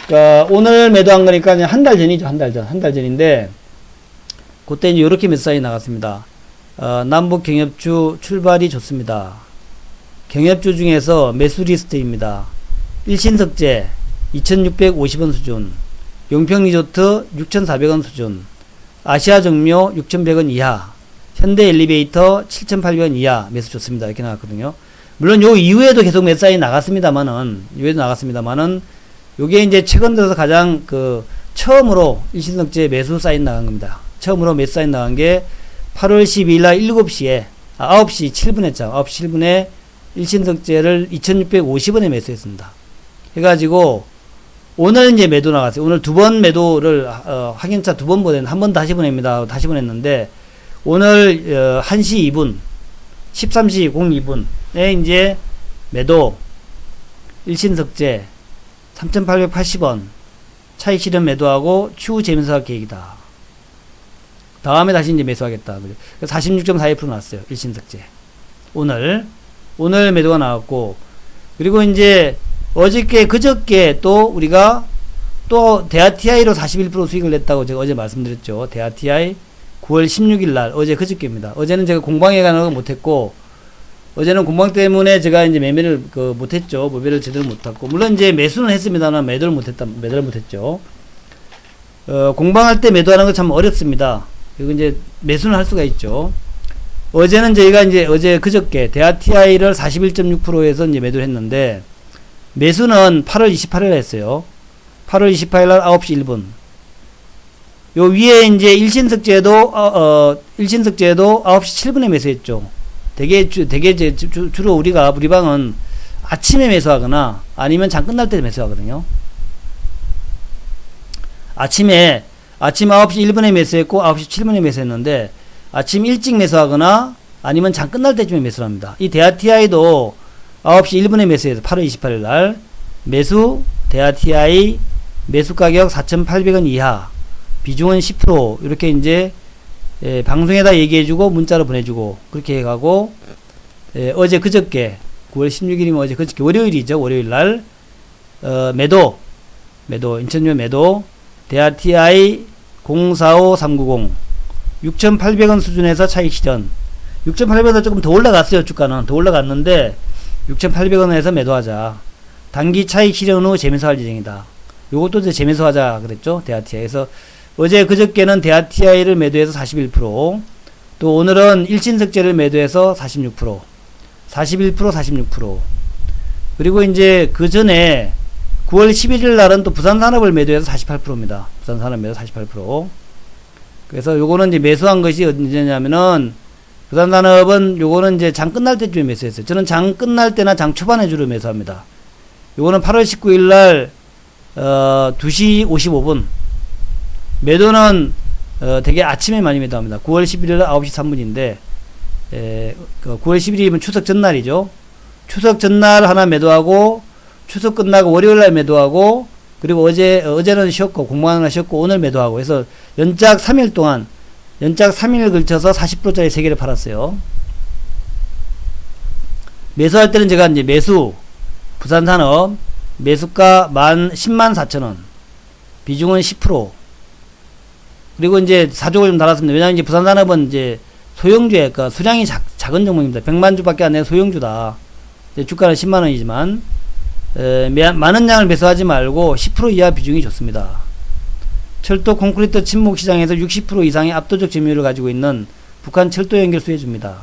그러니까 오늘 매도한 거니까 한 달 전이죠. 한 달 전인데, 그때 이제 요렇게 매수 사인이 나갔습니다. 남북 경협주 출발이 좋습니다. 경협주 중에서 매수 리스트입니다. 일신석재 2650원 수준, 용평리조트 6400원 수준, 아시아정묘 6100원 이하, 현대엘리베이터 7800원 이하 매수 좋습니다. 이렇게 나왔거든요. 물론 요 이후에도 계속 몇 사인이 나갔습니다만은, 요게 이제 최근 들어서 가장 처음으로 일신석재 매수 사인 나간 겁니다. 처음으로 매수 사인 나간 게 8월 12일 날 9시 7분 했죠. 9시 7분에 일신석재를 2650원에 매수했습니다. 해가지고, 오늘 이제 매도 나갔어요. 오늘 두 번 매도를, 확인차 두 번 보냈는데, 한 번 다시 보냅니다. 다시 보냈는데, 오늘, 1시 2분, 13시 02분에 이제 매도, 일신석재 3,880원, 차익 실현 매도하고 추후 재매수할 계획이다. 다음에 다시 이제 매수하겠다. 46.42% 나왔어요. 일신석재. 오늘 매도가 나왔고, 그리고 이제 그저께 또 우리가 또 대하TI로 41% 수익을 냈다고 제가 어제 말씀드렸죠. 대하TI 9월 16일 날, 그저께입니다. 어제는 제가 공방에 가는 거 못했고, 어제는 공방 때문에 제가 이제 매매를 못했죠. 매매를 제대로 못했고, 물론 이제 매수는 했습니다만 매도를 못했죠. 공방할 때 매도하는 거 참 어렵습니다. 그리고 이제 매수는 할 수가 있죠. 어제는 저희가 이제 그저께 대하TI를 41.6%에서 이제 매도를 했는데, 매수는 8월 28일 했어요. 8월 28일 날 9시 1분. 요 위에 이제 일신석재도 9시 7분에 매수했죠. 주로 우리 방은 아침에 매수하거나 아니면 장 끝날 때 매수하거든요. 아침 9시 1분에 매수했고 9시 7분에 매수했는데, 아침 일찍 매수하거나 아니면 장 끝날 때쯤에 매수를 합니다. 이 대하TI도 9시 1분에 매수해서 8월 28일 날 매수 대하TI 매수 가격 4,800원 이하, 비중은 10%, 이렇게 이제 방송에다 얘기해주고 문자로 보내주고 그렇게 해가고, 그저께 9월 16일이면 그저께 월요일이죠. 월요일 날 매도 인천유의 매도 대하TI 045390 6,800원 수준에서 차익 실현. 6,800원보다 조금 더 올라갔어요. 주가는 더 올라갔는데 6,800원에서 매도하자. 단기 차익 실현 후 재매수할 예정이다. 요것도 이제 재매수하자 그랬죠. 대하TI에서 그저께는 대하TI를 매도해서 41%, 또 오늘은 일신석재를 매도해서 46%, 46%. 그리고 이제 그 전에 9월 11일 날은 또 부산산업을 매도해서 48%입니다. 부산산업 매도 48%. 그래서 요거는 이제 매수한 것이 언제냐면은, 부산산업은 요거는 이제 장 끝날 때쯤에 매수했어요. 저는 장 끝날 때나 장 초반에 주로 매수합니다. 요거는 8월 19일 날 2시 55분. 매도는 되게 아침에 많이 매도합니다. 9월 11일 날 9시 3분인데 9월 11일이면 추석 전날이죠. 추석 전날 하나 매도하고, 추석 끝나고 월요일 날 매도하고, 그리고 어제는 쉬었고 공방하나 쉬었고 오늘 매도하고 해서 연작 3일 걸쳐서 40%짜리 3개를 팔았어요. 매수할 때는 제가 이제 부산산업 매수가 104,000원, 비중은 10%. 그리고 이제 사족을 좀 달았습니다. 왜냐하면 이제 부산산업은 이제 소형주의, 수량이 작은 종목입니다. 100만 주밖에 안 되는 소형주다. 주가는 10만원이지만, 많은 양을 매수하지 말고 10% 이하 비중이 좋습니다. 철도 콘크리트 침목 시장에서 60% 이상의 압도적 점유율을 가지고 있는 북한 철도 연결 수혜주입니다.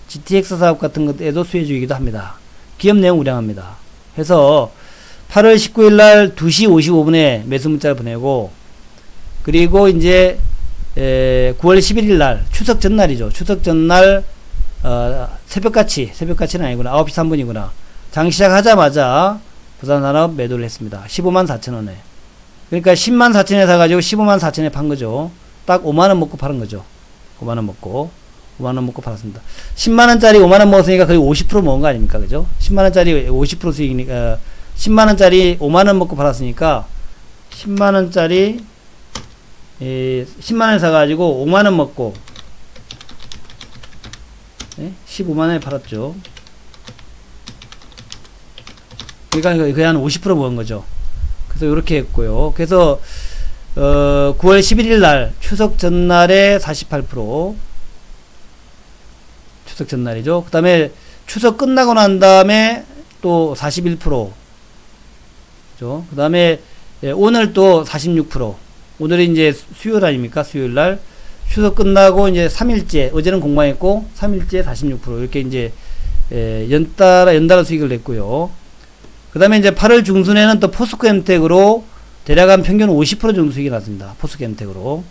GTX 사업 같은 것에도 수혜주이기도 합니다. 기업 내용 우량합니다. 해서 8월 19일 날 2시 55분에 매수 문자를 보내고, 그리고 이제 9월 11일 날 추석 전날이죠. 추석 전날 새벽같이는 아니구나. 9시 3분이구나. 장 시작하자마자 부산산업 매도를 했습니다. 154,000원에. 그러니까 104,000원에 사가지고 154,000원에 판 거죠. 딱 5만원 먹고 파는 거죠. 5만원 먹고 팔았습니다. 10만원짜리 5만원 먹었으니까 거의 50% 먹은 거 아닙니까? 그죠? 10만원짜리 50% 수익이니까, 10만원짜리 5만원 먹고 팔았으니까, 10만원 사가지고 5만원 먹고, 15만원에 팔았죠. 그러니까 거의 한 50% 먹은 거죠. 그래서 이렇게 했고요. 그래서 9월 11일 날 추석 전날에 48%, 추석 전날이죠. 그 다음에 추석 끝나고 난 다음에 또 41%, 그죠? 그 다음에 오늘 또 46%. 오늘이 이제 수요일 아닙니까? 수요일 날 추석 끝나고 이제 3일째, 어제는 공방했고 3일째 46%, 이렇게 이제 연달아 수익을 냈고요. 그 다음에 이제 8월 중순에는 또 포스코 엠텍으로 대략 한 평균 50% 정도 수익이 났습니다. 포스코 엠텍으로.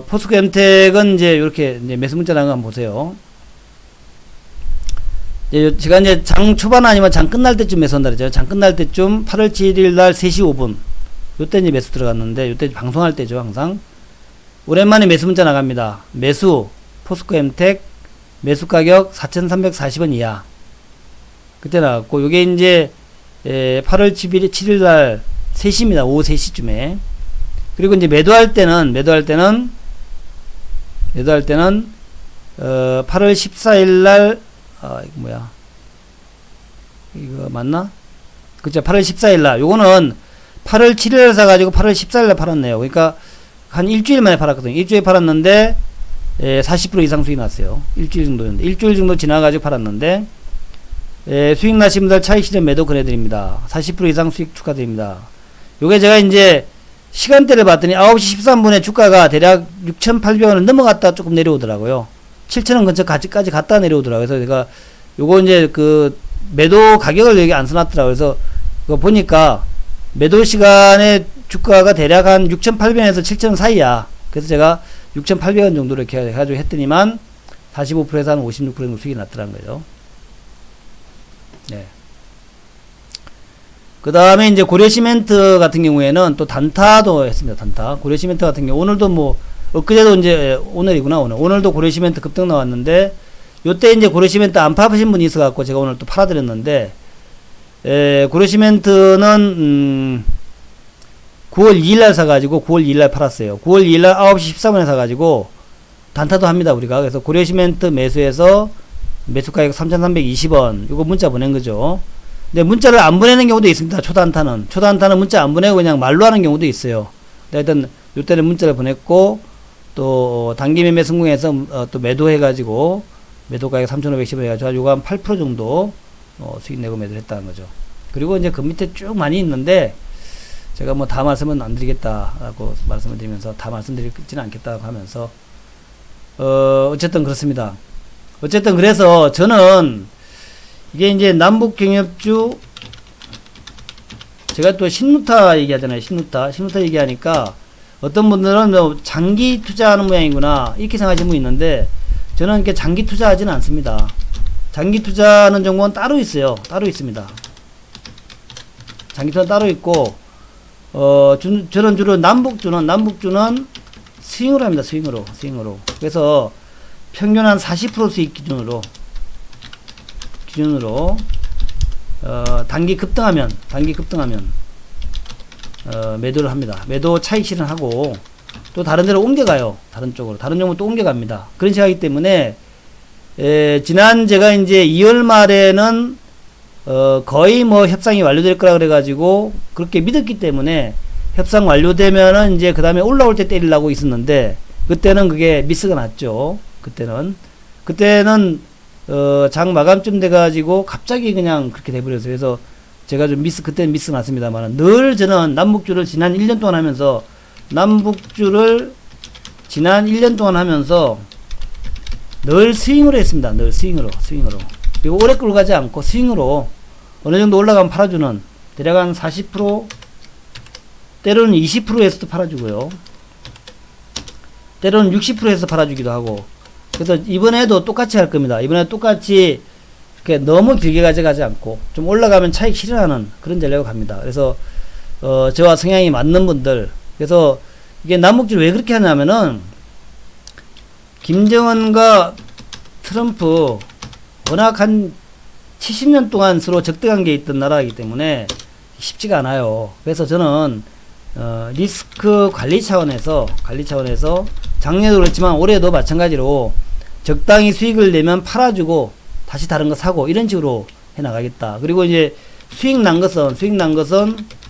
포스코 엠텍은 이제 이렇게 이제 매수 문자 나온 거 한번 보세요. 제가 이제 장 초반 아니면 장 끝날 때쯤 매수한다 그랬죠. 장 끝날 때쯤 8월 7일 날 3시 5분. 요때 이제 매수 들어갔는데, 요때 방송할 때죠, 항상. 오랜만에 매수 문자 나갑니다. 매수, 포스코 엠텍, 매수 가격 4,340원 이하. 그때 나갔고, 요게 이제, 8월 7일 날 3시입니다. 오후 3시쯤에. 그리고 이제 매도할 때는, 8월 14일 날, 이거 뭐야. 이거 맞나? 그쵸, 8월 14일 날. 요거는 8월 7일에 사가지고 8월 14일 날 팔았네요. 그러니까 한 일주일 만에 팔았거든요. 일주일 팔았는데, 40% 이상 수익 났어요. 일주일 정도였는데. 일주일 정도 지나가지고 팔았는데, 수익 나신 분들 차익 실현 매도 권해드립니다. 40% 이상 수익 축하드립니다. 요게 제가 이제 시간대를 봤더니 9시 13분에 주가가 대략 6,800원을 넘어갔다 조금 내려오더라고요. 7,000원 근처까지 갔다 내려오더라고요. 그래서 제가 요거 이제 그 매도 가격을 여기 안 써놨더라고요. 그래서 그거 보니까 매도 시간에 주가가 대략 한 6,800원에서 7,000원 사이야. 그래서 제가 6,800원 정도로 이렇게 해가지고 했더니만 45%에서 한 56% 정도 수익이 났더라는 거죠. 네. 그 다음에 이제 고려시멘트 같은 경우에는 또 단타도 했습니다. 단타. 고려시멘트 같은 경우 오늘도 뭐 엊그제도 이제 오늘이구나. 오늘도 고려시멘트 급등 나왔는데 요때 이제 고려시멘트 안 파신 분이 있어갖고 제가 오늘 또 팔아드렸는데 고려시멘트는 9월 2일날 사가지고 9월 2일날 팔았어요. 9월 2일날 9시 13분에 사가지고 단타도 합니다 우리가. 그래서 고려시멘트 매수해서 매수가격 3,320원 요거 문자 보낸 거죠. 근데 문자를 안 보내는 경우도 있습니다. 초단타는 문자 안 보내고 그냥 말로 하는 경우도 있어요. 하여튼 요때는 문자를 보냈고 또 단기 매매 성공해서 또 매도해가지고 매도가격 3,510원 해가지고 요거 한 8% 정도 수익 내고 매도를 했다는 거죠. 그리고 이제 그 밑에 쭉 많이 있는데 제가 뭐 다 말씀은 안 드리겠다라고 말씀을 드리면서 다 말씀드리지는 않겠다고 하면서 어쨌든 그렇습니다. 어쨌든 그래서 저는 이게 이제 남북경협주 제가 또 신누타 얘기하잖아요. 신누타 얘기하니까 어떤 분들은 뭐 장기 투자하는 모양이구나 이렇게 생각하시는 분이 있는데 저는 이렇게 장기 투자하지는 않습니다. 장기 투자하는 정보는 따로 있어요. 따로 있습니다. 장기 투자 따로 있고 저는 주로 남북주는 스윙으로 합니다. 스윙으로. 그래서 평균 한 40% 수익 기준으로 단기 급등하면 매도를 합니다. 매도 차익 실현하고 또 다른 데로 옮겨가요. 다른 쪽으로 다른 종목 또 옮겨갑니다. 그런 식이기 때문에 지난 제가 이제 2월 말에는 거의 뭐 협상이 완료될 거라 그래가지고 그렇게 믿었기 때문에 협상 완료되면은 이제 그 다음에 올라올 때 때리려고 있었는데 그때는 그게 미스가 났죠. 그때는 장 마감쯤 돼가지고 갑자기 그냥 그렇게 돼버렸어요. 그래서 제가 좀 그때는 미스 났습니다만 늘 저는 남북주를 지난 1년 동안 하면서 늘 스윙으로 했습니다. 늘 스윙으로. 그리고 오래 끌고 가지 않고 스윙으로 어느 정도 올라가면 팔아주는 대략 한 40% 때로는 20%에서도 팔아주고요. 때로는 60%에서 팔아주기도 하고 그래서 이번에도 똑같이 할 겁니다. 이번에 똑같이 너무 길게 가져가지 않고 좀 올라가면 차익 실현하는 그런 전략을 갑니다. 그래서 저와 성향이 맞는 분들 그래서 이게 남북주를 왜 그렇게 하냐면은 김정은과 트럼프 워낙 한 70년 동안 서로 적대관계에 있던 나라이기 때문에 쉽지가 않아요. 그래서 저는 리스크 관리 차원에서 작년에도 그렇지만 올해도 마찬가지로 적당히 수익을 내면 팔아주고 다시 다른 거 사고 이런 식으로 해나가겠다. 그리고 이제 수익 난 것은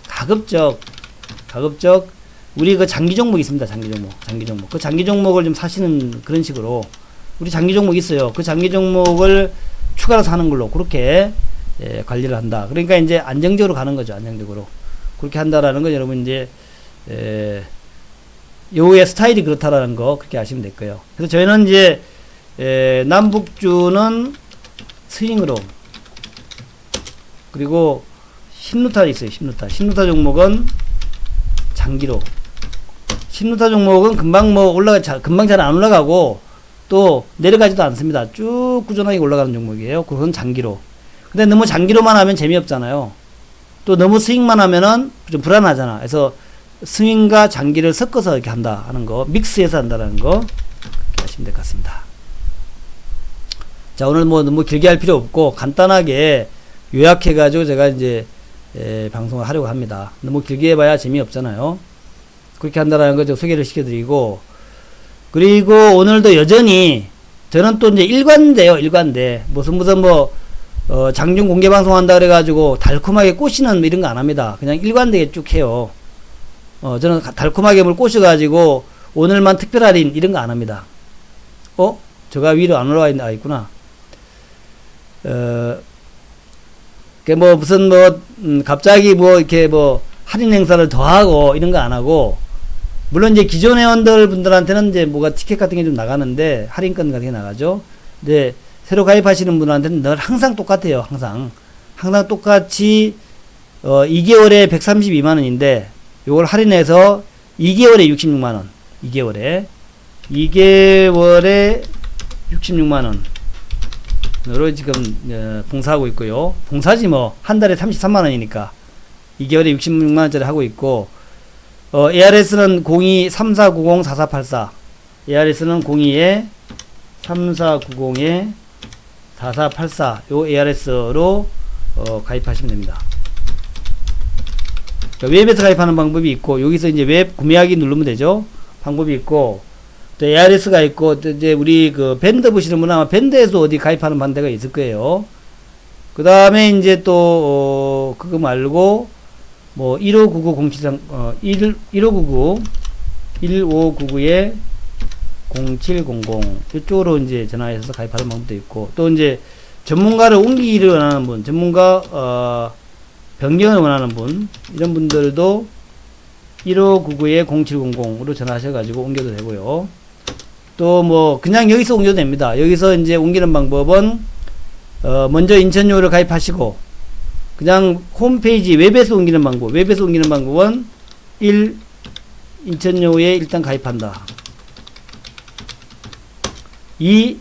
가급적 우리 그 장기 종목 있습니다. 장기 종목. 그 장기 종목을 좀 사시는 그런 식으로 우리 장기 종목 있어요. 그 장기 종목을 추가로 사는 걸로 그렇게 관리를 한다. 그러니까 이제 안정적으로 가는 거죠. 안정적으로. 그렇게 한다라는 건 여러분 이제 요의 스타일이 그렇다라는 거 그렇게 아시면 될 거예요. 그래서 저희는 이제 남북주는 스윙으로. 그리고 신루타 있어요. 신루타 종목은 장기로. 신루타 종목은 금방 금방 잘 안 올라가고 또 내려가지도 않습니다. 쭉 꾸준하게 올라가는 종목이에요. 그건 장기로. 근데 너무 장기로만 하면 재미없잖아요. 또 너무 스윙만 하면은 좀 불안하잖아. 그래서 스윙과 장기를 섞어서 이렇게 한다 하는 거, 믹스해서 한다는 거 그렇게 하시면 될 것 같습니다. 자, 오늘 뭐 너무 길게 할 필요 없고 간단하게 요약해가지고 제가 이제 방송을 하려고 합니다. 너무 길게 해봐야 재미없잖아요. 그렇게 한다라는 거 소개를 시켜드리고, 그리고 오늘도 여전히 저는 또 이제 일관돼요. 일관돼. 무슨 장중 공개 방송 한다 그래가지고 달콤하게 꼬시는 이런 거 안 합니다. 그냥 일관되게 쭉 해요. 저는 달콤하게 뭘 꼬셔가지고 오늘만 특별 할인 이런 거 안 합니다. 저가 위로 안 올라와 있구나. 갑자기 이렇게 할인 행사를 더 하고 이런 거 안 하고, 물론 이제 기존 회원들 분들한테는 이제 티켓 같은 게 좀 나가는데, 할인권 같은 게 나가죠. 근데 새로 가입하시는 분한테는 늘 항상 똑같아요. 항상 똑같이 2개월에 132만원인데 요걸 할인해서 2개월에 66만원, 2개월에 66만원 으로 지금 봉사하고 있고요. 봉사지 한 달에 33만원이니까 2개월에 66만원짜리 하고 있고, ARS는 02-3490-4484, ARS는 02-3490-4484 요 ARS로 가입하시면 됩니다. 그러니까 웹에서 가입하는 방법이 있고, 여기서 이제 웹 구매하기 누르면 되죠. 방법이 있고, 또 ARS가 있고, 또 이제 우리 밴드 보시는 분은 아마 밴드에서 어디 가입하는 반대가 있을 거예요. 그 다음에 이제 또 그거 말고 1599-0730 1599-0700 이쪽으로 이제 전화해서 가입하는 방법도 있고, 또 이제 전문가를 옮기기를 원하는 분, 전문가 변경을 원하는 분, 이런 분들도 1599-0700으로 전화하셔가지고 옮겨도 되고요. 또 그냥 여기서 옮겨도 됩니다. 여기서 이제 옮기는 방법은 먼저 인천요를 가입하시고, 그냥 홈페이지 웹에서 옮기는 방법, 웹에서 옮기는 방법은 1. 인천요에 일단 가입한다. 2.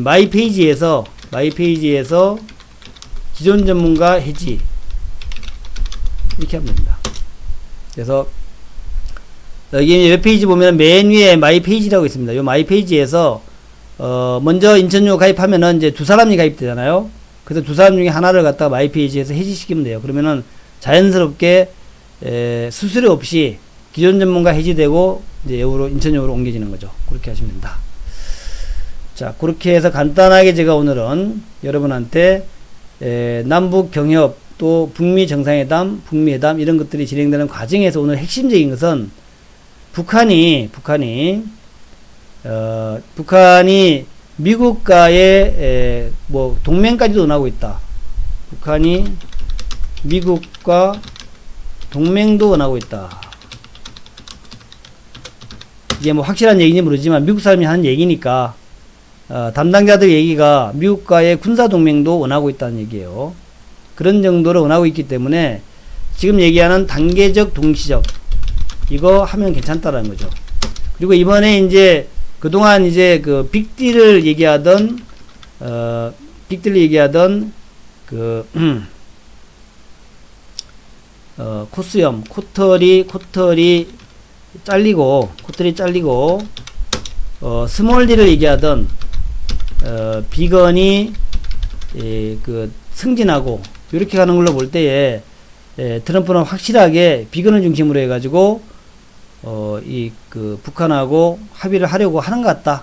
마이 페이지에서 기존 전문가 해지 이렇게 하면 됩니다. 그래서 여기 웹페이지 보면 맨 위에 마이 페이지라고 있습니다. 이 마이 페이지에서 먼저 인천요 가입하면은 이제 두 사람이 가입되잖아요. 그래서 두 사람 중에 하나를 갖다가 마이 페이지에서 해지시키면 돼요. 그러면은 자연스럽게 수수료 없이 기존 전문가 해지되고 이제 인천요로 옮겨지는 거죠. 그렇게 하시면 된다. 자, 그렇게 해서 간단하게 제가 오늘은 여러분한테 남북 경협 또 북미 정상회담, 북미 회담 이런 것들이 진행되는 과정에서 오늘 핵심적인 것은 북한이 미국과의 동맹까지도 원하고 있다. 북한이 미국과 동맹도 원하고 있다. 이게 확실한 얘기인지 모르지만 미국 사람이 하는 얘기니까 담당자들 얘기가 미국과의 군사동맹도 원하고 있다는 얘기예요. 그런 정도로 원하고 있기 때문에 지금 얘기하는 단계적 동시적 이거 하면 괜찮다라는 거죠. 그리고 이번에 이제 그동안 이제 빅딜을 얘기하던 코수염 코털이 잘리고 스몰딜을 얘기하던 비건이 승진하고 이렇게 가는 걸로 볼 때에 트럼프는 확실하게 비건을 중심으로 해가지고 북한하고 합의를 하려고 하는 것 같다.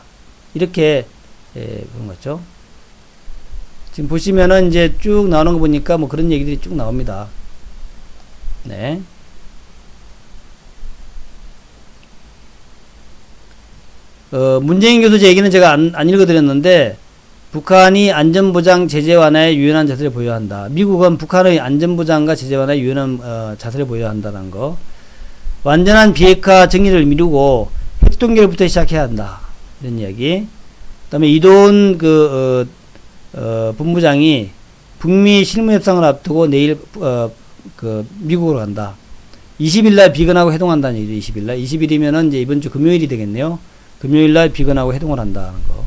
이렇게 그런 것 같죠. 지금 보시면은 이제 쭉 나오는 거 보니까 그런 얘기들이 쭉 나옵니다. 네. 문재인 교수 얘기는 제가 안 읽어드렸는데, 북한이 안전보장 제재 완화에 유연한 자세를 보여야 한다. 미국은 북한의 안전보장과 제재 완화에 유연한 자세를 보여야 한다는 거. 완전한 비핵화 정리를 미루고 핵동결부터 시작해야 한다. 이런 이야기. 그 다음에 이도훈 본부장이 북미 실무 협상을 앞두고 내일 미국으로 간다. 20일 날 비건하고 회동한다는 얘기죠. 20일 날. 20일이면은 이제 이번 주 금요일이 되겠네요. 금요일 날 비건하고 회동을 한다는 거.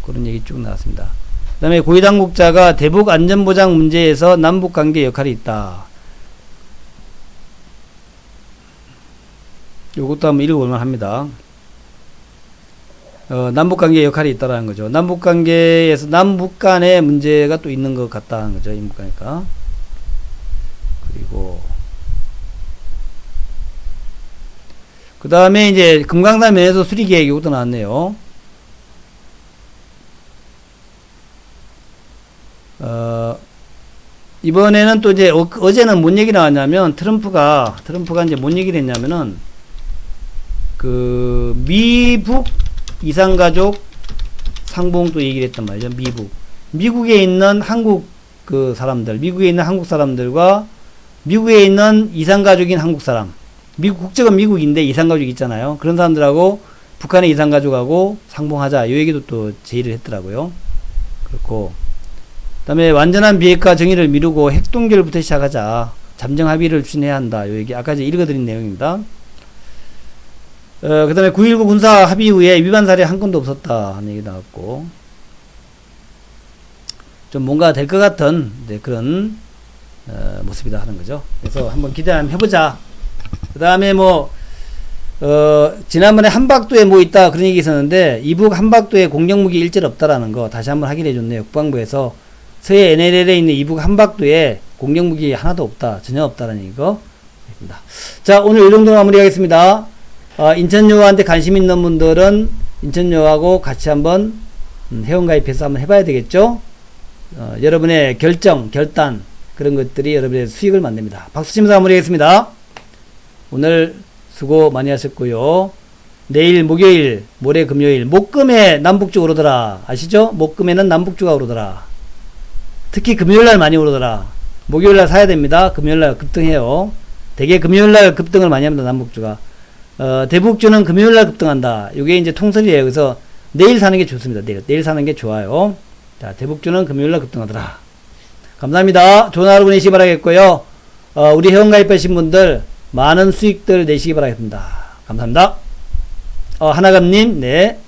그런 얘기 쭉 나왔습니다. 그 다음에 고위 당국자가 대북 안전보장 문제에서 남북 관계 역할이 있다. 요것도 한번 읽어볼만 합니다. 남북 관계 역할이 있다라는 거죠. 남북 관계에서 남북 간의 문제가 또 있는 것 같다는 거죠. 임국가니까. 그리고 그 다음에 이제 금강산 면에서 수리 계획 이것도 나왔네요. 이번에는 또 이제 어제는 뭔 얘기 나왔냐면 트럼프가 이제 뭔 얘기를 했냐면은 미북 이산가족 상봉도 얘기를 했단 말이죠. 미국에 있는 한국 사람들, 미국에 있는 한국 사람들과 미국에 있는 이산가족인 한국 사람, 미국 국적은 미국인데 이산가족 있잖아요. 그런 사람들하고 북한의 이산가족하고 상봉하자. 이 얘기도 또 제의를 했더라고요. 그렇고 그다음에 완전한 비핵화 정의를 미루고 핵동결부터 시작하자. 잠정 합의를 추진해야 한다. 이 얘기 아까 제가 읽어드린 내용입니다. 그 다음에 9.19 군사 합의 후에 위반 사례 한 건도 없었다 하는 얘기 나왔고, 좀 뭔가 될 것 같은 그런 모습이다 하는 거죠. 그래서 한번 기대 한번 해보자. 그 다음에 지난번에 한박도에 뭐 있다 그런 얘기 있었는데, 이북 한박도에 공격무기 일절 없다라는 거 다시 한번 확인해 줬네요. 국방부에서 서해 NLL에 있는 이북 한박도에 공격무기 하나도 없다, 전혀 없다라는 얘기가 있습니다. 자, 오늘 이 정도로 마무리하겠습니다. 인천여고한테 관심 있는 분들은 인천여고하고 같이 한번 회원가입해서 한번 해봐야 되겠죠. 여러분의 결단 그런 것들이 여러분의 수익을 만듭니다. 박수 치면서 마무리하겠습니다. 오늘 수고 많이 하셨고요. 내일 목요일, 모레 금요일, 목금에 남북주가 오르더라. 아시죠? 목금에는 남북주가 오르더라. 특히 금요일날 많이 오르더라. 목요일날 사야 됩니다. 금요일날 급등해요. 대개 금요일날 급등을 많이 합니다. 남북주가. 대북주는 금요일날 급등한다. 이게 이제 통설이에요. 그래서 내일 사는 게 좋습니다. 내일 사는 게 좋아요. 자, 대북주는 금요일날 급등하더라. 감사합니다. 좋은 하루 보내시기 바라겠고요. 우리 회원가입하신 분들 많은 수익들 내시기 바라겠습니다. 감사합니다. 하나감님, 네.